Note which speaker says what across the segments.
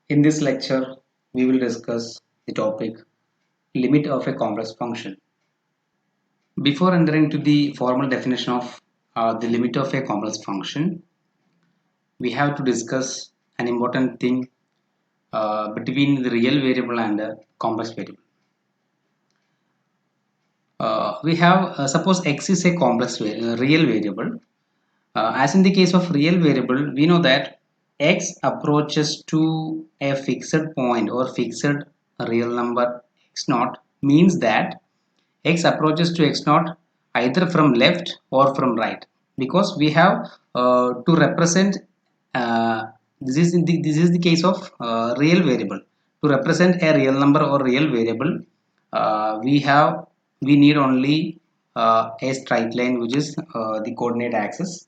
Speaker 1: In this lecture, we will discuss the topic limit of a complex function. Before entering to the formal definition of the limit of a complex function, we have to discuss an important thing between the real variable and a complex variable. We have suppose x is a real variable. As in the case of real variable, we know that x approaches to a fixed point or fixed real number x naught means that x approaches to x naught either from left or from right, because we have to represent uh, this is the case of real variable. To represent a real number or real variable, we need only a straight line, which is the coordinate axis,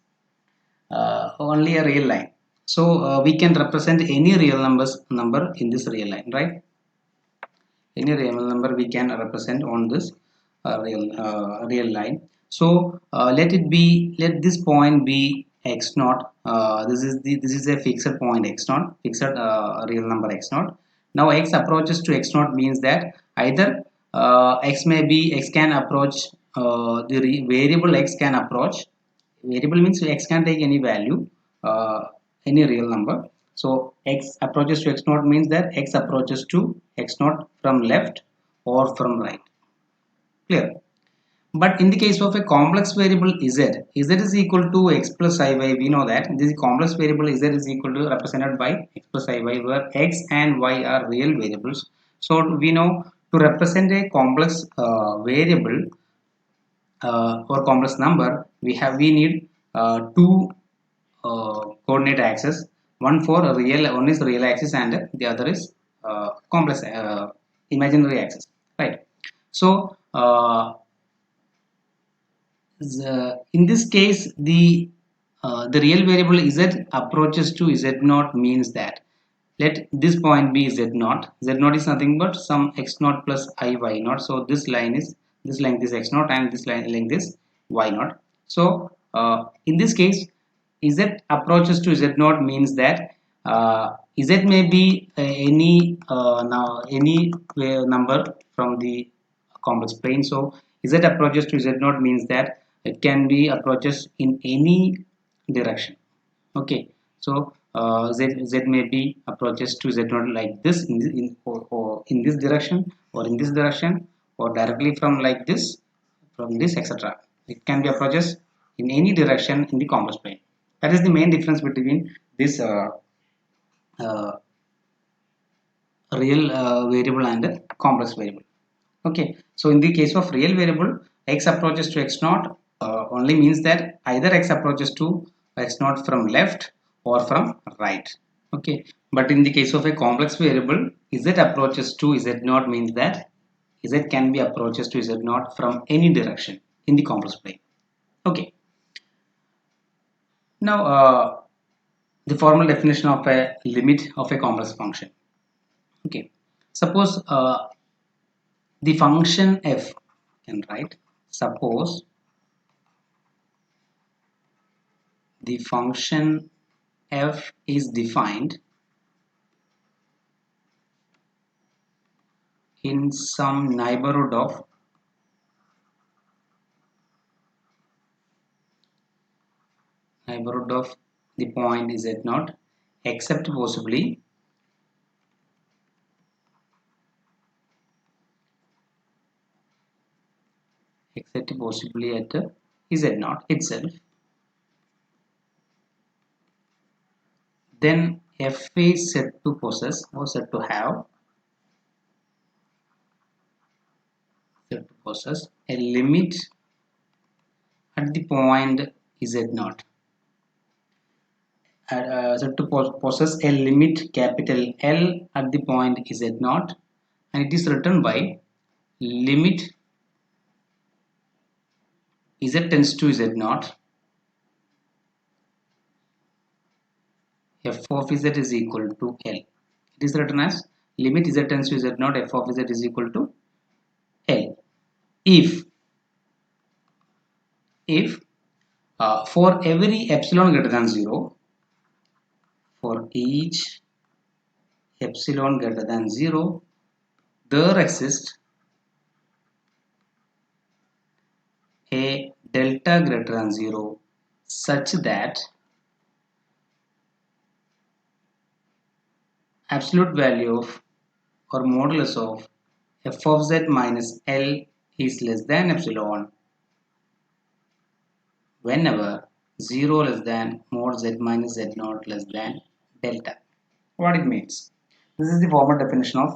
Speaker 1: only a real line. So we can represent any real number in this real line, right? Any real number we can represent on this real line. So let this point be x naught. This is a fixed point x naught, fixed real number x naught. Now x approaches to x naught means that either x can approach variable x can approach. Variable means x can take any value, uh, any real number. So x approaches to x naught means that x approaches to x naught from left or from right. Clear? But in the case of a complex variable z is equal to x plus iy. We know that this complex variable z is equal to represented by x plus iy, where x and y are real variables. So we know to represent a complex variable or complex number, we need two coordinate axis. One is real axis and the other is complex imaginary axis, right? So in this case, the real variable z approaches to z naught means that let this point be z naught. Z naught is nothing but some x naught plus I y naught. So this length is x naught and this length is y naught. So in this case, z approaches to z naught means that z may be any number from the complex plane. So z approaches to z naught means that it can be approaches in any direction. Okay, so z may be approaches to z naught like this or in this direction or in this direction, or directly from like this, from this, etc. It can be approaches in any direction in the complex plane. That is the main difference between this uh, real variable and a complex variable. Okay, so in the case of real variable, x approaches to x naught only means that either x approaches to x naught from left or from right. Okay, but in the case of a complex variable, z approaches to z naught means that z can be approaches to z naught from any direction in the complex plane. Okay, now the formal definition of a limit of a complex function. Okay, suppose the function f, can write, suppose the function f is defined in some neighborhood of the point z naught, except possibly at z naught itself, then f is said to possess or said to have a limit at the point z naught. Said to possess a limit capital L at the point z naught, and it is written by limit z tends to z naught, f of z is equal to L. It is written as limit z tends to z naught, f of z is equal to L. If for every epsilon greater than 0, for each epsilon greater than 0, there exists a delta greater than 0 such that absolute value of or modulus of f of z minus L is less than epsilon whenever 0 less than mod z minus z naught less than delta. What it means? This is the formal definition of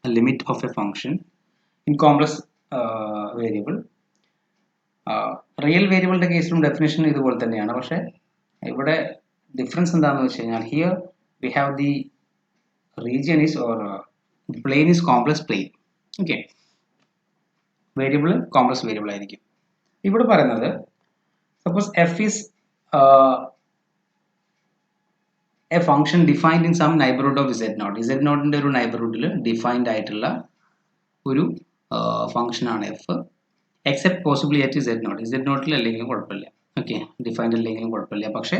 Speaker 1: a limit of a function in complex variable. Real variable കേസിലും definition ഇതുപോലെ തന്നെയാണ്. പക്ഷേ ഇവിടെ difference എന്താണെന്ന് വെച്ച് കഴിഞ്ഞാൽ here we have the region is or the plane is complex plane. Okay. Variable complex variable ആയിരിക്കും. ഇവിടെ പറയുന്നത് suppose f is a function defined in some neighborhood of z0. z0 ന്റെ ഒരു neighborhood defined ആയിട്ടുള്ള ഒരു function ആണ് f, except possibly at z0. z0 അല്ലെങ്കിലും കുഴപ്പമില്ല. ഓക്കെ, ഡിഫൈൻഡ് അല്ലെങ്കിലും കുഴപ്പമില്ല. പക്ഷേ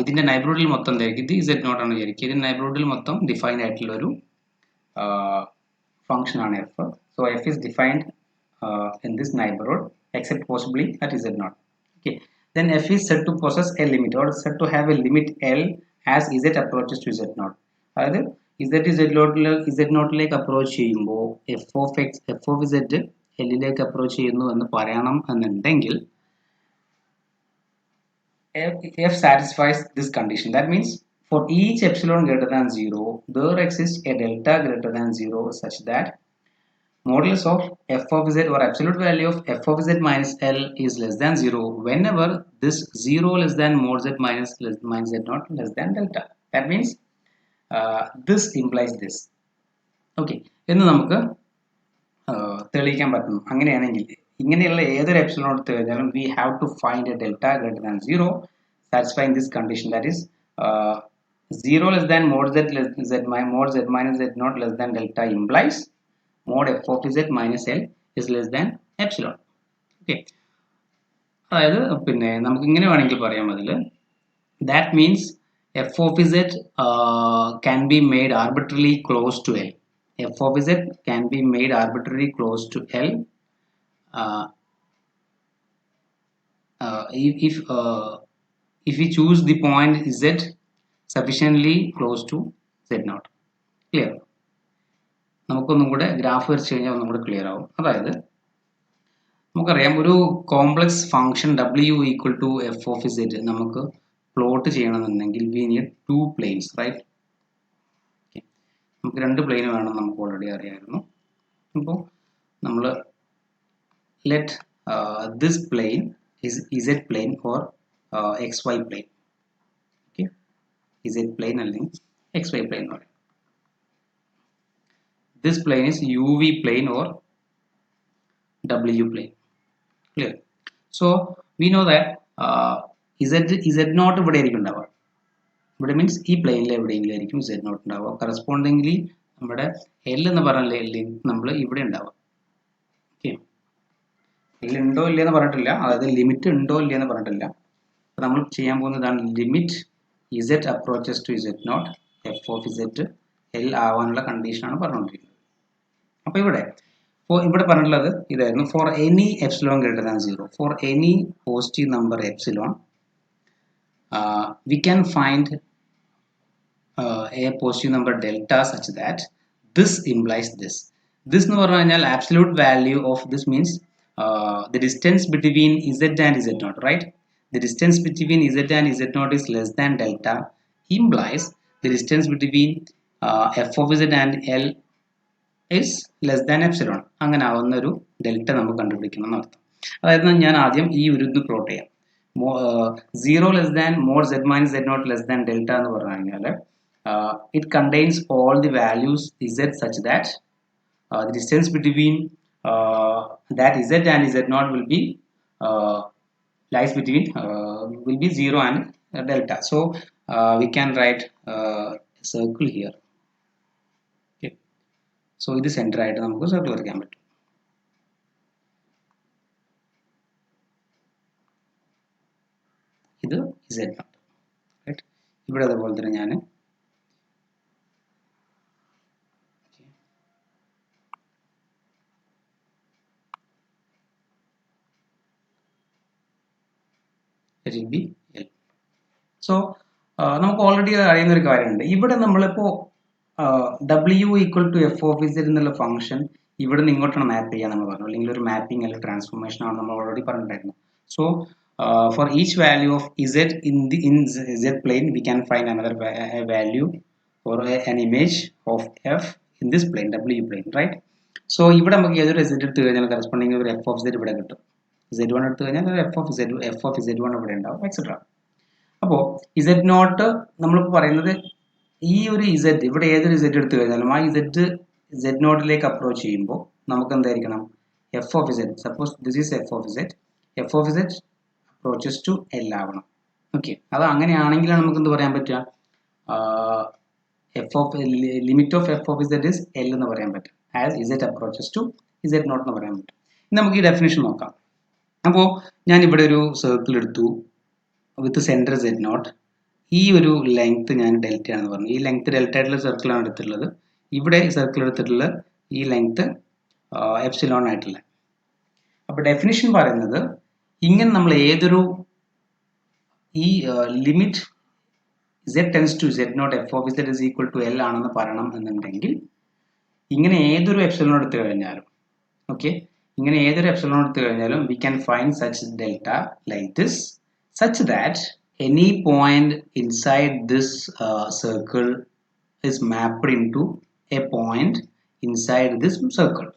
Speaker 1: ഇതിന്റെ നൈബർഹുഡിൽ മൊത്തം എന്തായിരിക്കും? ഇത് z0 ആണ് വിചാരിക്കുക. ഇതിന്റെ നൈബർഹുഡിൽ മൊത്തം ഡിഫൈൻഡ് ആയിട്ടുള്ള ഒരു function ആണ് f. So f is defined in this neighborhood except possibly at z0. Okay, then f is said to possess a limit or said to have a limit L as z approaches to z0. അതായത് z0ലേക്ക് approach ചെയ്യുമ്പോൾ f of z Lലേക്ക് approach ചെയ്യുന്നു എന്ന് പറയണം എന്നുണ്ടെങ്കിൽ f satisfies this condition. That means for each epsilon greater than 0 there exists a delta greater than 0 such that modulus of f of z or absolute value of f of z minus L is less than 0 whenever this 0 less than mod z minus z naught less than delta. That means this implies this. Okay, എന്ന് നമുക്ക് തെളിയിക്കാൻ പറ്റും. അങ്ങനെയാണെങ്കിൽ ഇങ്ങനെയുള്ള ഏതൊരു epsilon എടുത്തു കഴിഞ്ഞാലും we have to find a delta greater than 0 satisfying this condition, that is 0 less than mod z minus z naught less than delta implies mod f of z minus L is less than epsilon. Okay, അതായത് പിന്നെ നമുക്ക് ഇങ്ങനെ വേണമെങ്കിൽ പറയാം അതിൽ that means f of z can be made arbitrarily close to L. f of z can be made arbitrarily close to L if we choose the point z sufficiently close to z0. Clear? നമുക്കൊന്നും കൂടെ graph വരച്ച് കഴിഞ്ഞാൽ ഒന്നും കൂടെ clear ആവും. അതായത് നമുക്കറിയാം ഒരു complex function w equal to f of z നമുക്ക് പ്ലോട്ട് ചെയ്യണമെന്നുണ്ടെങ്കിൽ വി നീഡ് 2 പ്ലെയിൻസ്, റൈറ്റ്? നമുക്ക് 2 പ്ലെയിൻ വേണം, നമുക്ക് ഓൾറെഡി അറിയാമായിരുന്നു. അപ്പോൾ നമ്മൾ let this plane is z plane or xy plane. Okay, z plane അല്ലെങ്കിൽ xy plane. or this plane is uv plane or w plane. Clear? So we know that z0 ഇവിടെ ആയിരിക്കും ഉണ്ടാവുക. ഇവിടെ മീൻസ് ഈ പ്ലെയിനിൽ എവിടെയെങ്കിലും ആയിരിക്കും z0 ഉണ്ടാവുക. കറസ്പോണ്ടിംഗ്ലി നമ്മുടെ L എന്ന് പറഞ്ഞ നമ്മൾ ഇവിടെ ഉണ്ടാവുക. ഓക്കെ, ഇതിൽ ഉണ്ടോ ഇല്ലയെന്ന് പറഞ്ഞിട്ടില്ല, അതായത് ലിമിറ്റ് ഉണ്ടോ ഇല്ലയെന്ന് പറഞ്ഞിട്ടില്ല. അപ്പോൾ നമ്മൾ ചെയ്യാൻ പോകുന്നതാണ് limit z approaches to z0 f of z L ആവാനുള്ള കണ്ടീഷനാണ് പറഞ്ഞുകൊണ്ടിരിക്കുന്നത്. അപ്പോൾ ഇവിടെ പറഞ്ഞിട്ടുള്ളത് ഇതായിരുന്നു. For any epsilon greater than 0, for any positive number epsilon we can find a positive number delta such that this implies this. This എന്ന് പറഞ്ഞു കഴിഞ്ഞാൽ absolute value of this means the distance between z and z0, right? The distance between z and z0 is less than delta implies the distance between f of z and L is less than epsilon. അങ്ങനെ ആവുന്ന ഒരു delta നമുക്ക് കണ്ടുപിടിക്കണം എന്നർത്ഥം. അതായത് ഞാൻ ആദ്യം ഈ ഒരു ഇത് പ്ലോട്ട് ചെയ്യാം. 0 less than mod z minus z0 less than delta എന്ന് പറഞ്ഞു കഴിഞ്ഞാൽ it contains all the values z such that the distance between that z and z0 will be lies between will be 0 and delta. So we can write a circle here. Okay, so ഇത് centre ആയിട്ട് നമുക്ക് circle വരയ്ക്കാൻ പറ്റും. ഇത് z0, right? ഇവിടെ അതേപോലെ തന്നെ ഞാൻ it will be L. So നമുക്ക് ഓൾറെഡി അറിയുന്ന ഒരു കാര്യമുണ്ട്. ഇവിടെ നമ്മളിപ്പോൾ w equal to f of z എന്നുള്ള ഫംഗ്ഷൻ ഇവിടെ നിന്ന് ഇങ്ങോട്ടാണ് മാപ്പ് ചെയ്യാൻ നമ്മൾ പറഞ്ഞു, അല്ലെങ്കിൽ ഒരു മാപ്പിംഗ് അല്ലെങ്കിൽ ട്രാൻസ്ഫോർമേഷൻ ആണ് നമ്മൾ ഓൾറെഡി പറഞ്ഞിട്ടുണ്ടായിരുന്നു. So for each value of z in z plane we can find another value or an image of f in this plane w plane, right? So ഇവിടെ നമുക്ക് ഏതൊരു z എടുത്തു കഴിഞ്ഞാൽ കറസ്പോണ്ടിങ് ഒരു f of z ഇവിടെ കിട്ടും. z1 എടുത്തു കഴിഞ്ഞാൽ ഒരു f of z1 ഇവിടെ ഉണ്ടാവും, എക്സെട്ര. അപ്പോൾ z നോട്ട് നമ്മളിപ്പോൾ പറയുന്നത് ഈ ഒരു z ഇവിടെ ഏതൊരു z എടുത്തു കഴിഞ്ഞാലും ആ z നോട്ടിലേക്ക് അപ്രോച്ച് ചെയ്യുമ്പോൾ നമുക്ക് എന്തായിരിക്കണം, f of z, suppose this is f of z approaches to L ആവണം. ഓക്കെ, അത് അങ്ങനെയാണെങ്കിലാണ് നമുക്ക് എന്ത് പറയാൻ പറ്റുക, limit of f of z is L എന്ന് പറയാൻ പറ്റും, as z approaches to z naught എന്ന് പറയാൻ പറ്റും. ഇനി നമുക്ക് ഈ ഡെഫിനിഷൻ നോക്കാം. അപ്പോൾ ഞാൻ ഇവിടെ ഒരു സർക്കിൾ എടുത്തു വിത്ത് സെൻറ്റർ z നോട്ട്. ഈ ഒരു ലെങ്ത് ഞാൻ ഡെൽറ്റ ആണെന്ന് പറഞ്ഞു. ഈ ലെങ്ത് ഡെൽറ്റ ആയിട്ടുള്ള സർക്കിളാണ് എടുത്തിട്ടുള്ളത്. ഇവിടെ സർക്കിൾ എടുത്തിട്ടുള്ള ഈ ലെങ്ത് എപ്സിലോൺ ആയിട്ടുള്ള. അപ്പോൾ ഡെഫിനിഷൻ പറയുന്നത് ഇങ്ങനെ നമ്മൾ ഏതൊരു ഈ limit z tends to z naught f of z is equal to L ആണെന്ന് പറയണം എന്നുണ്ടെങ്കിൽ ഇങ്ങനെ ഏതൊരു എപ്സിലോൺ എടുത്തു കഴിഞ്ഞാലും, ഓക്കെ, ഇങ്ങനെ ഏതൊരു എപ്സിലോൺ എടുത്തു കഴിഞ്ഞാലും we can find such delta like this such that any point inside this circle is mapped into a point inside this circle.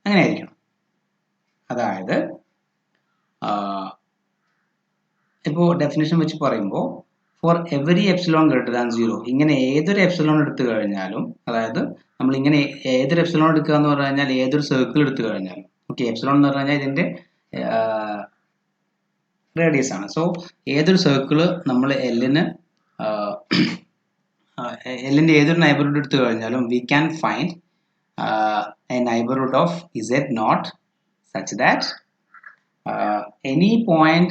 Speaker 1: അങ്ങനെ ആയിരിക്കണം. അതായത് ഇപ്പോൾ ഡെഫിനേഷൻ വെച്ച് പറയുമ്പോൾ for every epsilon greater than 0 ഇങ്ങനെ ഏതൊരു എപ്സിലോൺ എടുത്തു കഴിഞ്ഞാലും, അതായത് നമ്മൾ ഇങ്ങനെ ഏതൊരു എപ്സിലോൺ എടുക്കുക എന്ന് പറഞ്ഞു കഴിഞ്ഞാൽ ഏതൊരു സർക്കിൾ എടുത്തു കഴിഞ്ഞാലും, ഓക്കെ, എപ്സിലോൺ എന്ന് പറഞ്ഞു കഴിഞ്ഞാൽ ഇതിൻ്റെ റേഡിയസ് ആണ്. സോ ഏതൊരു സർക്കിള് നമ്മൾ എല്ലിൻ്റെ ഏതൊരു നൈബർഹുഡ് എടുത്തു കഴിഞ്ഞാലും we can find a neighbourhood of z naught such that any point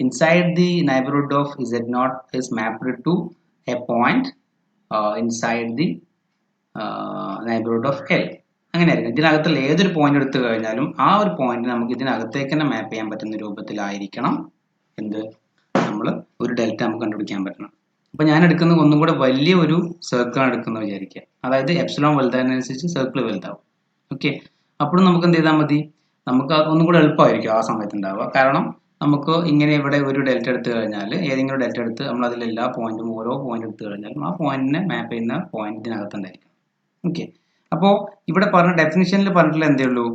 Speaker 1: inside the neighborhood of z naught is mapped to a point inside the neighborhood of L. അങ്ങനെയായിരിക്കും. ഇതിനകത്തുള്ള ഏതൊരു point എടുത്തു കഴിഞ്ഞാലും ആ ഒരു പോയിന്റ് നമുക്ക് ഇതിനകത്തേക്ക് തന്നെ മാപ്പ് ചെയ്യാൻ പറ്റുന്ന രൂപത്തിലായിരിക്കണം എന്ത്, നമ്മൾ ഒരു ഡെൽറ്റ നമുക്ക് കണ്ടുപിടിക്കാൻ പറ്റണം. അപ്പോൾ ഞാൻ എടുക്കുന്നത് ഒന്നും കൂടെ വലിയ ഒരു സർക്കിളാണ് എടുക്കുന്നത് വിചാരിക്കുക. അതായത് എപ്സിലോൺ വലുതായതിനനുസരിച്ച് സർക്കിൾ വലുതാവും. ഓക്കെ, അപ്പോഴും നമുക്ക് എന്ത് ചെയ്താൽ മതി, നമുക്ക് ഒന്നും കൂടെ എളുപ്പമായിരിക്കും ആ സമയത്ത് ഉണ്ടാവുക. കാരണം നമുക്ക് ഇങ്ങനെ ഇവിടെ ഒരു ഡെൽറ്റ എടുത്തു കഴിഞ്ഞാൽ ഏതെങ്കിലും ഡെൽറ്റ എടുത്ത് നമ്മൾ അതിൽ എല്ലാ പോയിന്റും ഓരോ പോയിന്റ് എടുത്തു കഴിഞ്ഞാലും ആ പോയിന്റിനെ മാപ്പ് ചെയ്യുന്ന പോയിന്റിനകത്തുണ്ടായിരിക്കും. ഓക്കെ, അപ്പോൾ ഇവിടെ പറഞ്ഞ ഡെഫിനിഷനിൽ പറഞ്ഞിട്ടുള്ള എന്തേ ഉള്ളൂ,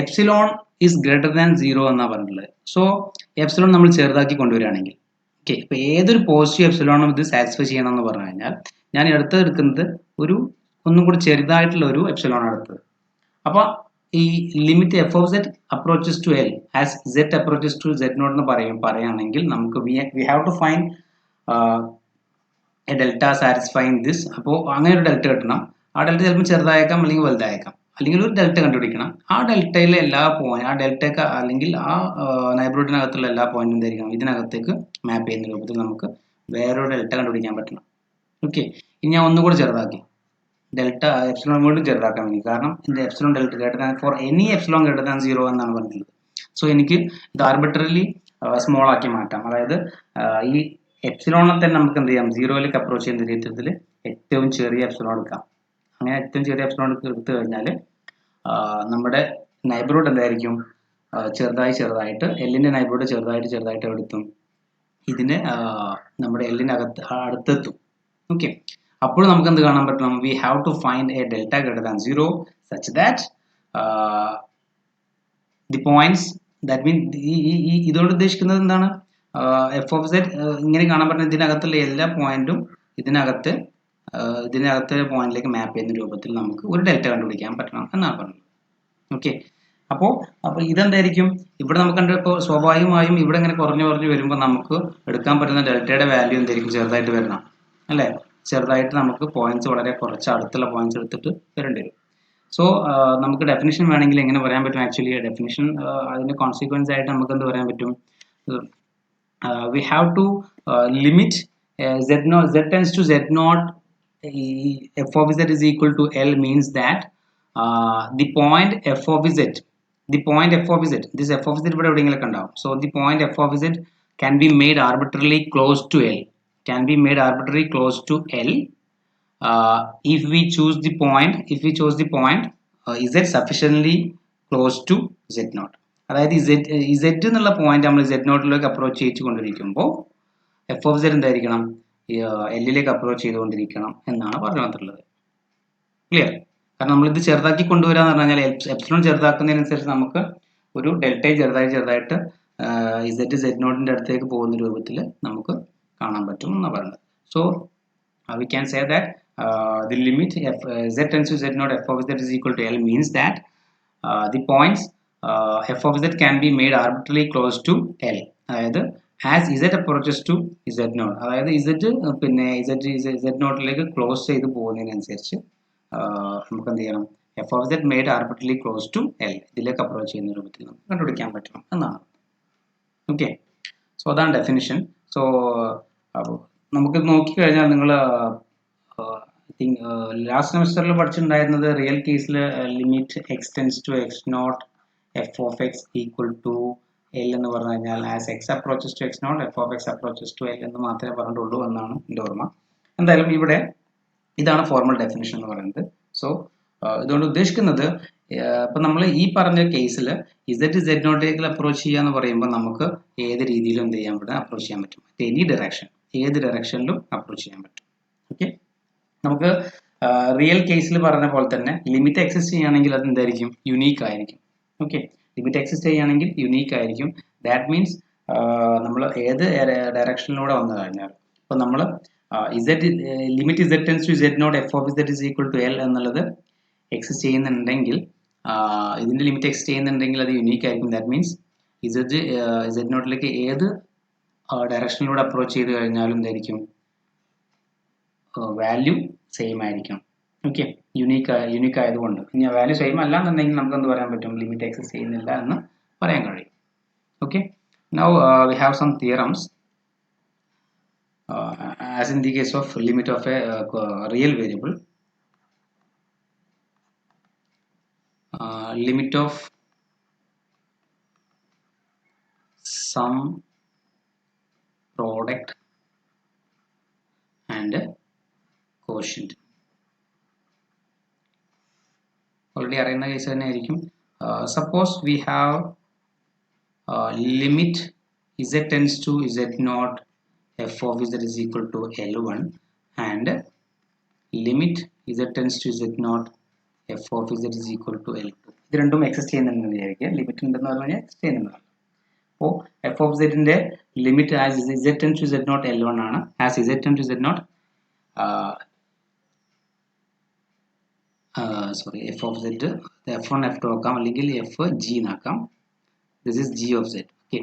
Speaker 1: എപ്സിലോൺ ഈസ് ഗ്രേറ്റർ ദാൻ 0 എന്നാണ് പറഞ്ഞിട്ടുള്ളത്. സോ എപ്സിലോൺ നമ്മൾ ചെറുതാക്കി കൊണ്ടുവരികയാണെങ്കിൽ, ഓക്കെ, ഇപ്പോൾ ഏതൊരു പോസിറ്റീവ് എപ്സിലോണും ഇത് സാറ്റിസ്ഫൈ ചെയ്യണം എന്ന് പറഞ്ഞു കഴിഞ്ഞാൽ ഞാൻ എടുക്കുന്നത് ഒരു ഒന്നും കൂടി ചെറുതായിട്ടുള്ള ഒരു എപ്സിലോൺ എടുത്തത്. അപ്പോൾ ഈ limit f of z approaches to L as z approaches to z naught എന്ന് പറയുകയാണെങ്കിൽ നമുക്ക് we have to find a delta satisfying this. അപ്പോൾ അങ്ങനെ ഒരു ഡെൽറ്റ കിട്ടണം. ആ ഡെൽറ്റ ചിലപ്പോൾ ചെറുതായേക്കാം അല്ലെങ്കിൽ വലുതായേക്കാം, അല്ലെങ്കിൽ ഒരു ഡെൽറ്റ കണ്ടുപിടിക്കണം. ആ ഡെൽറ്റയിലെ എല്ലാ പോയിന്റ് ആ ഡെൽറ്റക്ക് അല്ലെങ്കിൽ ആ നൈബർഹുഡിനകത്തുള്ള എല്ലാ പോയിന്റും എന്തായിരിക്കണം ഇതിനകത്തേക്ക് മാപ്പ് ചെയ്യുന്ന രൂപത്തിൽ നമുക്ക് വേറൊരു ഡെൽറ്റ കണ്ടുപിടിക്കാൻ പറ്റണം. ഓക്കെ, ഇനി ഞാൻ ഒന്നുകൂടി ചെറുതാക്കി ഡെൽറ്റ എപ്സിലോൺ വീണ്ടും ചെറുതാക്കാൻ വേണ്ടി, കാരണം ഇത് epsilon delta greater than for any epsilon greater than 0 എന്നാണ് പറഞ്ഞിട്ടുള്ളത്. സോ എനിക്ക് ഇത് ആർബിട്രറിലി സ്മോൾ ആക്കി മാറ്റാം. അതായത് ഈ എപ്സിലോണെ തന്നെ നമുക്ക് എന്ത് ചെയ്യാം, 0യിലേക്ക് അപ്രോച്ച് ചെയ്യുന്ന രീതിയിൽ ഏറ്റവും ചെറിയ എപ്സിലോൺ എടുക്കാം. അങ്ങനെ ഏറ്റവും ചെറിയ എപ്സിലോൺ എടുത്തു കഴിഞ്ഞാൽ നമ്മുടെ നൈബർഹുഡ് എന്തായിരിക്കും, ചെറുതായിട്ട് എല്ലിൻ്റെ നൈബർഹുഡ് ചെറുതായിട്ട് എടുത്തും ഇതിന് നമ്മുടെ എല്ലിനകത്ത് അടുത്തെത്തും. ഓക്കെ, അപ്പോൾ നമുക്ക് എന്ത് കാണാൻ പറ്റണം, we have to find a delta greater than 0 such that the points that mean ഇതുകൊണ്ട് ഉദ്ദേശിക്കുന്നത് എന്താണ്, എഫ് ഓഫ് സെഡ് ഇങ്ങനെ കാണാൻ പറ്റുന്ന ഇതിനകത്തുള്ള എല്ലാ പോയിന്റും ഇതിനകത്തെ പോയിന്റിലേക്ക് മാപ്പ് ചെയ്യുന്ന രൂപത്തിൽ നമുക്ക് ഒരു ഡെൽറ്റ കണ്ടുപിടിക്കാൻ പറ്റണം എന്നാണ് പറഞ്ഞത്. ഓക്കെ, അപ്പോൾ ഇതെന്തായിരിക്കും, ഇവിടെ നമുക്ക് കണ്ടപ്പോൾ സ്വാഭാവികമായും ഇവിടെ ഇങ്ങനെ കുറഞ്ഞു വരുമ്പോൾ നമുക്ക് എടുക്കാൻ പറ്റുന്ന ഡെൽറ്റയുടെ വാല്യൂ എന്തായിരിക്കും, ചെറുതായിട്ട് വരണം അല്ലേ. ചെറുതായിട്ട് നമുക്ക് പോയിന്റ്സ് വളരെ കുറച്ച് അടുത്തുള്ള പോയിന്റ്സ് എടുത്തിട്ട് വരേണ്ടി വരും. സോ നമുക്ക് ഡെഫിനിഷൻ വേണമെങ്കിൽ എങ്ങനെ പറയാൻ പറ്റും, ആക്ച്വലി ഡെഫിനിഷൻ അതിൻ്റെ കോൺസിക്വൻസ് ആയിട്ട് നമുക്ക് എന്ത് പറയാൻ പറ്റും, we have to limit z tends to z naught f of z is equal to L means that the point f of z this f of z ഇവിടെ എവിടെയെങ്കിലും ഉണ്ടാവും. So the point f of z can be made arbitrarily close to L. Can be made arbitrarily close to L if we choose the point. If we chose the point Z sufficiently close to Z0. അതായത് Z എന്നുള്ള point നമ്മൾ Z0ലേക്ക് approach ചെയ്തുകൊണ്ടിരിക്കുമ്പോൾ F of Z എന്തായിരിക്കണം എല്ലിലേക്ക് approach ചെയ്തുകൊണ്ടിരിക്കണം എന്നാണ് പറഞ്ഞു വന്നിട്ടുള്ളത്. Clear? കാരണം നമ്മളിത് ചെറുതാക്കി കൊണ്ടുവരാന്ന് പറഞ്ഞു കഴിഞ്ഞാൽ എപ്സിലോൺ ചെറുതാക്കുന്നതിനനുസരിച്ച് നമുക്ക് ഒരു ഡെൽറ്റയെ ചെറുതായിട്ട് ഇസെറ്റ് Z0ന്റെ അടുത്തേക്ക് പോകുന്ന രൂപത്തിൽ നമുക്ക് കാണാൻ പറ്റും എന്നാണ് പറയുന്നത്. So we can say that the limit z tends to Z0 f of z is equal to L means that the points f of z can be made arbitrarily close to L. അതായത് as z approaches to Z0, അതായത് z പിന്നെ Z0 ലേക്ക് close ചെയ്ത് പോകുന്നതിനനുസരിച്ച് നമുക്ക് എന്ത് ചെയ്യണം, f of z made arbitrarily close to L ഇതിലേക്ക് approach ചെയ്യുന്ന രൂപത്തിൽ നമുക്ക് കണ്ടുപിടിക്കാൻ പറ്റണം എന്നാണ്. ഓക്കെ, സോ അതാണ് ഡെഫിനിഷൻ. സോ നമുക്ക് നോക്കിക്കഴിഞ്ഞാൽ നിങ്ങൾ ലാസ്റ്റ് സെമിസ്റ്ററിൽ പഠിച്ചിട്ടുണ്ടായിരുന്നത് റിയൽ കേസിൽ limit x tends to x naught f of x equal to L എന്ന് പറഞ്ഞു കഴിഞ്ഞാൽ as x approaches to x naught f of x approaches to L എന്ന് മാത്രമേ പറഞ്ഞിട്ടുള്ളൂ എന്നാണ് എൻ്റെ ഓർമ്മ. എന്തായാലും ഇവിടെ ഇതാണ് ഫോർമൽ ഡെഫിനിഷൻ എന്ന് പറയുന്നത്. സോ ഇതുകൊണ്ട് ഉദ്ദേശിക്കുന്നത് ഇപ്പം നമ്മൾ ഈ പറഞ്ഞ കേസിൽ ഇസഡ് Z0ലേക്ക് അപ്രോച്ച് ചെയ്യുക എന്ന് പറയുമ്പോൾ നമുക്ക് ഏത് രീതിയിലും എന്ത് ചെയ്യാൻ പറ്റും, അപ്രോച്ച് ചെയ്യാൻ പറ്റും. എനി ഡയറക്ഷൻ, ഏത് ഡയറക്ഷനിലും അപ്രോച്ച് ചെയ്യാൻ പറ്റും. ഓക്കെ, നമുക്ക് റിയൽ കേസിൽ പറഞ്ഞ പോലെ തന്നെ ലിമിറ്റ് എക്സിസ്റ്റ് ചെയ്യുകയാണെങ്കിൽ അത് എന്തായിരിക്കും, യുണീക്ക് ആയിരിക്കും. ഓക്കെ, ലിമിറ്റ് എക്സിസ്റ്റ് ചെയ്യുകയാണെങ്കിൽ യുണീക്ക് ആയിരിക്കും. ദാറ്റ് മീൻസ് നമ്മൾ ഏത് ഡയറക്ഷനിലൂടെ വന്നു കഴിഞ്ഞാൽ ഇപ്പം നമ്മൾ limit Z tends to Z0 f of z is equal to L എന്നുള്ളത് എക്സിസ്റ്റ് ചെയ്യുന്നുണ്ടെങ്കിൽ, ഇതിന്റെ ലിമിറ്റ് എക്സിസ്റ്റ് ചെയ്യുന്നുണ്ടെങ്കിൽ അത് യുണീക്ക് ആയിരിക്കും. ദാറ്റ് മീൻസ് Z0ലേക്ക് ഏത് ഡയറക്ഷനിലൂടെ അപ്രോച്ച് ചെയ്ത് കഴിഞ്ഞാലും എന്തായിരിക്കും, വാല്യൂ സെയിം ആയിരിക്കും. ഓക്കെ, യുണീക്ക് ആയതുകൊണ്ട്. ഇനി വാല്യൂ സെയിം അല്ല എന്നുണ്ടെങ്കിൽ നമുക്ക് എന്ത് പറയാൻ പറ്റും, ലിമിറ്റ് എക്സിസ്റ്റ് ചെയ്യുന്നില്ല എന്ന് പറയാൻ കഴിയും. Okay, now we have some theorems. As in the case of limit of a real variable, limit of sum product and quotient. Already അറിയുന്ന കേസ് തന്നെ ആയിരിക്കും. Suppose we have limit z tends to Z0 f of z is equal to L1 and limit z tends to Z0 f of z is equal to L2. ഇത് രണ്ടും exist ചെയ്യുന്നുണ്ടെന്ന് വിചാരിക്കുക. Limit ഉണ്ടെന്ന് പറഞ്ഞാൽ exist ചെയ്യുന്നതാണ്. അപ്പോൾ F of സെഡിന്റെ limit as z tends to Z0 L1 ആണ്. As z tends to Z0 sorry F of Z f1 f2 ആക്കാം, അല്ലെങ്കിൽ എഫ് ജി എന്നാക്കാം. This is g of z. Okay,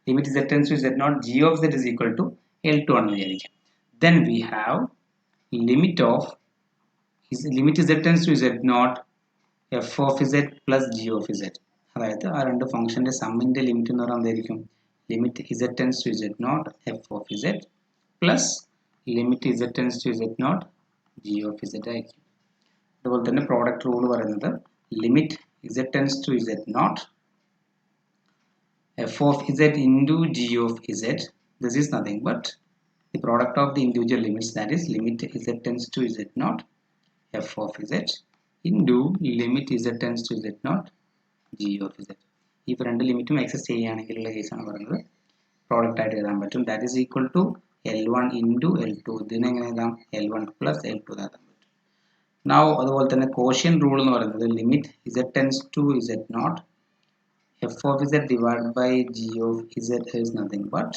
Speaker 1: limit z tends to Z0 g of z is equal to L2 ആണെന്ന് വിചാരിക്കാം. Then we have limit z tends to Z0 f of z plus g of z. അതായത് ആ രണ്ട് ഫംഗ്ഷന്റെ സമ്മിന്റെ limit എന്ന് പറയുന്നത് എന്തായിരിക്കും, limit z tends to Z0 f of z plus limit z tends to Z0 g of z ആയിരിക്കും. അതുപോലെ തന്നെ പ്രോഡക്റ്റ് റൂൾ പറയുന്നത് limit z tends to Z0 f of z into g of z. This is nothing but the product of the individual limits, that is limit z tends to Z0 f of z into limit z tends to Z0 g of z. ഈ രണ്ട് ലിമിറ്റും exist ചെയ്യുകയാണെങ്കിലുള്ള കേസാണ് പറയുന്നത്. Product ആയിട്ട് എഴുതാൻ പറ്റും. That is equal to L1 into L2. ഇതിനെ എങ്ങനെ എഴുതാം, L1 plus L2 എഴുതാൻ പറ്റും. Now അതുപോലെ തന്നെ കോഷ്യൻ റൂൾ എന്ന് പറയുന്നത് limit z tends to Z0 f of z divided by g of z is nothing but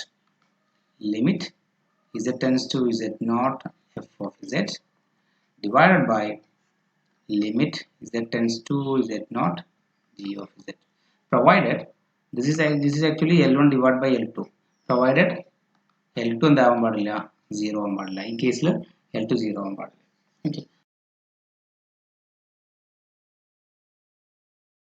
Speaker 1: limit z tends to Z0 f of z divided by limit z tends to Z0 g of z, provided this is actually L1 divided by L2, provided L2 എന്താവാൻ പാടില്ല, 0 ആവാൻ പാടില്ല. ഈ കേസിൽ L2 0 ആവാൻ പാടില്ല. Okay,